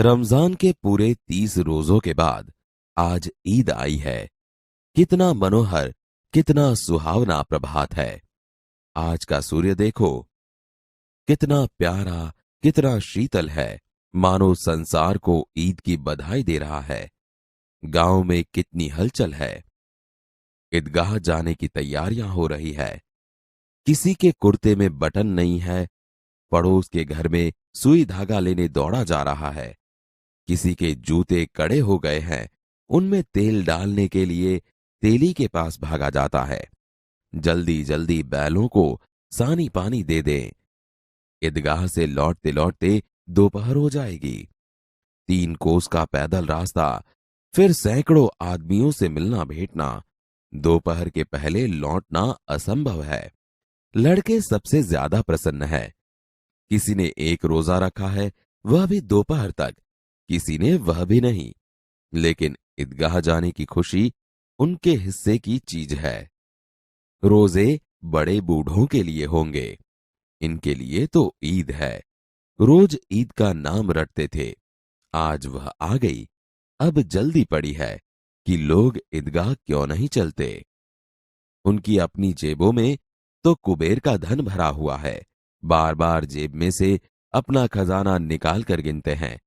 रमजान के पूरे 30 रोजों के बाद आज ईद आई है। कितना मनोहर, कितना सुहावना प्रभात है। आज का सूर्य देखो, कितना प्यारा, कितना शीतल है। मानो संसार को ईद की बधाई दे रहा है। गांव में कितनी हलचल है। ईदगाह जाने की तैयारियां हो रही है। किसी के कुर्ते में बटन नहीं है, पड़ोस के घर में सुई धागा लेने दौड़ा जा रहा है। किसी के जूते कड़े हो गए हैं, उनमें तेल डालने के लिए तेली के पास भागा जाता है। जल्दी जल्दी बैलों को सानी पानी दे दें। ईदगाह से लौटते लौटते दोपहर हो जाएगी। 3 कोस का पैदल रास्ता, फिर सैकड़ों आदमियों से मिलना भेंटना। दोपहर के पहले लौटना असंभव है। लड़के सबसे ज्यादा प्रसन्न है। किसी ने एक रोजा रखा है, वह भी दोपहर तक। किसी ने वह भी नहीं। लेकिन ईदगाह जाने की खुशी उनके हिस्से की चीज है। रोजे बड़े बूढ़ों के लिए होंगे, इनके लिए तो ईद है। रोज ईद का नाम रटते थे, आज वह आ गई। अब जल्दी पड़ी है कि लोग ईदगाह क्यों नहीं चलते। उनकी अपनी जेबों में तो कुबेर का धन भरा हुआ है। बार बार जेब में से अपना खजाना निकाल कर गिनते हैं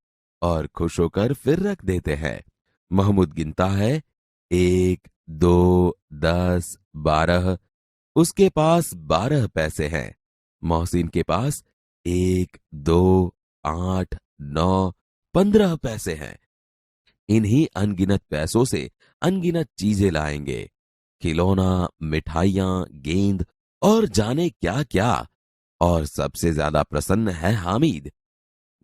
और खुश होकर फिर रख देते हैं। महमूद गिनता है, 1, 2, 10, 12। उसके पास 12 पैसे हैं। मोहसिन के पास 1, 2, 8, 9, 15 पैसे हैं। इन्हीं अनगिनत पैसों से अनगिनत चीजें लाएंगे। खिलौना, मिठाइयां, गेंद और जाने क्या क्या। और सबसे ज्यादा प्रसन्न है हामिद,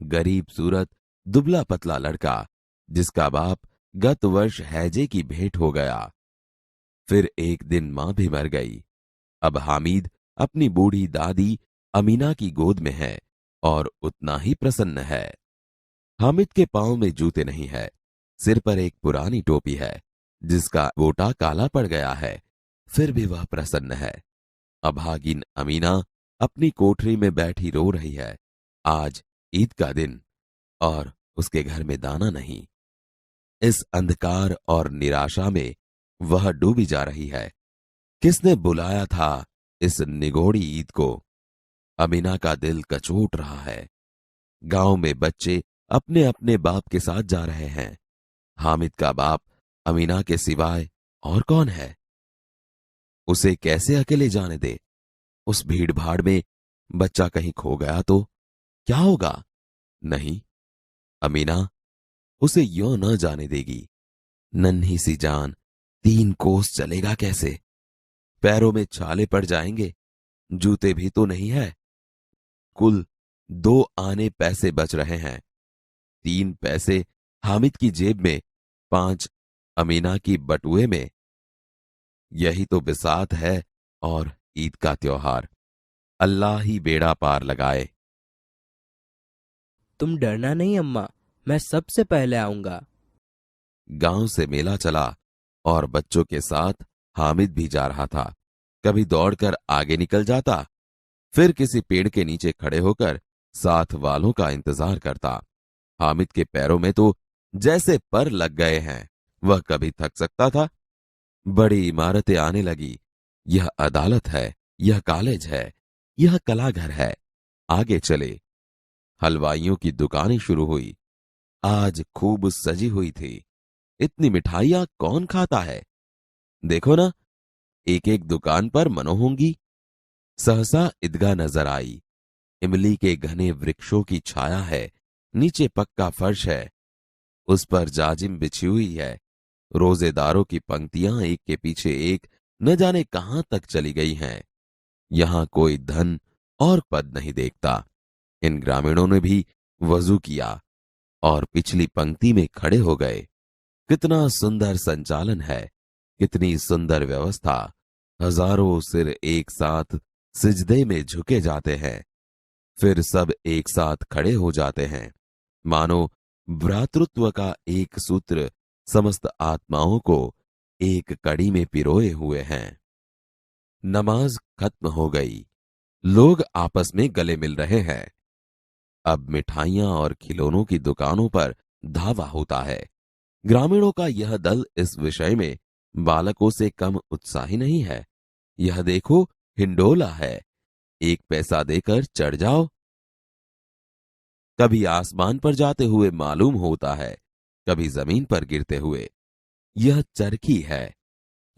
गरीब सूरत, दुबला पतला लड़का, जिसका बाप गत वर्ष हैजे की भेंट हो गया। फिर एक दिन मां भी मर गई। अब हामिद अपनी बूढ़ी दादी अमीना की गोद में है और उतना ही प्रसन्न है। हामिद के पांव में जूते नहीं है, सिर पर एक पुरानी टोपी है जिसका गोटा काला पड़ गया है। फिर भी वह प्रसन्न है। अभागिन अमीना अपनी कोठरी में बैठी रो रही है। आज ईद का दिन और उसके घर में दाना नहीं। इस अंधकार और निराशा में वह डूबी जा रही है। किसने बुलाया था इस निगोड़ी ईद को? अमीना का दिल कचोट रहा है। गांव में बच्चे अपने अपने बाप के साथ जा रहे हैं। हामिद का बाप अमीना के सिवाय और कौन है? उसे कैसे अकेले जाने दे? उस भीड़ भाड़ में बच्चा कहीं खो गया तो क्या होगा? नहीं, अमीना उसे यूं न जाने देगी। नन्ही सी जान 3 कोस चलेगा कैसे? पैरों में छाले पड़ जाएंगे। जूते भी तो नहीं है। कुल 2 आने पैसे बच रहे हैं। 3 पैसे हामिद की जेब में, 5 अमीना की बटुए में। यही तो बिसात है और ईद का त्योहार। अल्लाह ही बेड़ा पार लगाए। तुम डरना नहीं अम्मा, मैं सबसे पहले आऊंगा। गांव से मेला चला और बच्चों के साथ हामिद भी जा रहा था। कभी दौड़कर आगे निकल जाता, फिर किसी पेड़ के नीचे खड़े होकर साथ वालों का इंतजार करता। हामिद के पैरों में तो जैसे पर लग गए हैं। वह कभी थक सकता था? बड़ी इमारतें आने लगी। यह अदालत है, यह कॉलेज है, यह कलाघर है। आगे चले। हलवाइयों की दुकानें शुरू हुई। आज खूब सजी हुई थी। इतनी मिठाइयां कौन खाता है? देखो ना, एक एक दुकान पर मनो होंगी। सहसा ईदगाह नजर आई। इमली के घने वृक्षों की छाया है। नीचे पक्का फर्श है, उस पर जाजिम बिछी हुई है। रोजेदारों की पंक्तियां एक के पीछे एक न जाने कहां तक चली गई हैं। यहां कोई धन और पद नहीं देखता। इन ग्रामीणों ने भी वजू किया और पिछली पंक्ति में खड़े हो गए। कितना सुंदर संचालन है, कितनी सुंदर व्यवस्था। हजारों सिर एक साथ सिजदे में झुके जाते हैं, फिर सब एक साथ खड़े हो जाते हैं। मानो भ्रातृत्व का एक सूत्र समस्त आत्माओं को एक कड़ी में पिरोए हुए हैं। नमाज खत्म हो गई। लोग आपस में गले मिल रहे हैं। अब मिठाइयां और खिलौनों की दुकानों पर धावा होता है। ग्रामीणों का यह दल इस विषय में बालकों से कम उत्साही नहीं है। यह देखो, हिंडोला है, 1 पैसा देकर चढ़ जाओ। कभी आसमान पर जाते हुए मालूम होता है, कभी जमीन पर गिरते हुए। यह चरखी है,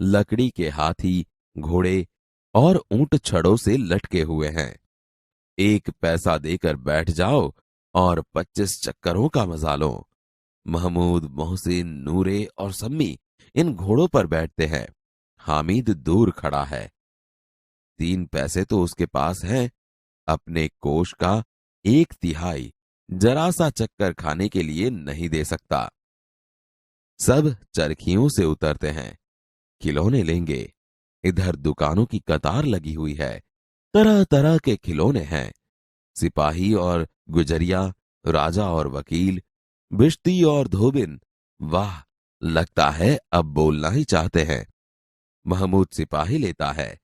लकड़ी के हाथी, घोड़े और ऊंट छड़ों से लटके हुए हैं। 1 पैसा देकर बैठ जाओ और 25 चक्करों का मजा लो। महमूद, मोहसिन, नूरे और सम्मी इन घोड़ों पर बैठते हैं। हामिद दूर खड़ा है। 3 पैसे तो उसके पास हैं। अपने कोष का 1/3 जरा सा चक्कर खाने के लिए नहीं दे सकता। सब चरखियों से उतरते हैं, खिलौने लेंगे। इधर दुकानों की कतार लगी हुई है। तरह तरह के खिलौने हैं। सिपाही और गुजरिया, राजा और वकील, बिश्ती और धोबिन। वाह, लगता है अब बोलना ही चाहते हैं। महमूद सिपाही लेता है,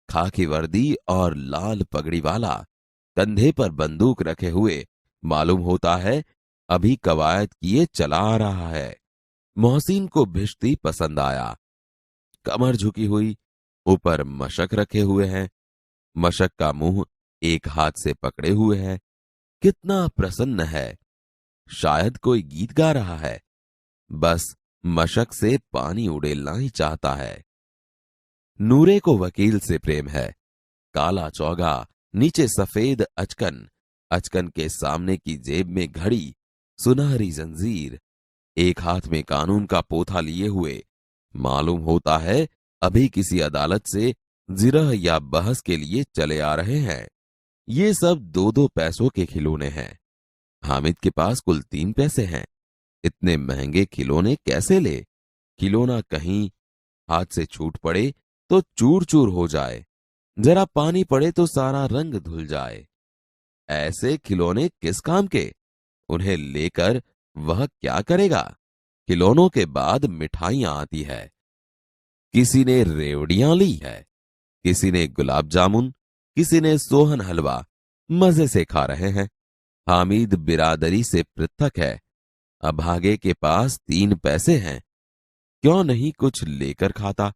खाकी वर्दी और लाल पगड़ी वाला, कंधे पर बंदूक रखे हुए। मालूम होता है अभी कवायद किए चला आ रहा है। मोहसिन को भिश्ती पसंद आया। कमर झुकी हुई, ऊपर मशक रखे हुए हैं। मशक का मुंह एक हाथ से पकड़े हुए है। कितना प्रसन्न है, शायद कोई गीत गा रहा है। बस मशक से पानी उड़ेलना ही चाहता है। नूरे को वकील से प्रेम है। काला चौगा, नीचे सफेद अचकन, अचकन के सामने की जेब में घड़ी, सुनहरी जंजीर, एक हाथ में कानून का पोथा लिए हुए। मालूम होता है अभी किसी अदालत से जिरह या बहस के लिए चले आ रहे हैं। ये सब 2-2 पैसों के खिलौने हैं। हामिद के पास कुल 3 पैसे हैं। इतने महंगे खिलौने कैसे ले? खिलौना कहीं हाथ से छूट पड़े तो चूर चूर हो जाए, जरा पानी पड़े तो सारा रंग धुल जाए। ऐसे खिलौने किस काम के? उन्हें लेकर वह क्या करेगा? खिलौनों के बाद मिठाइयां आती है। किसी ने रेवड़ियां ली है, किसी ने गुलाब जामुन, किसी ने सोहन हलवा। मजे से खा रहे हैं। हामिद बिरादरी से पृथक है। अभागे के पास 3 पैसे हैं। क्यों नहीं कुछ लेकर खाता?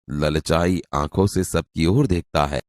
ललचाई आंखों से सबकी ओर देखता है।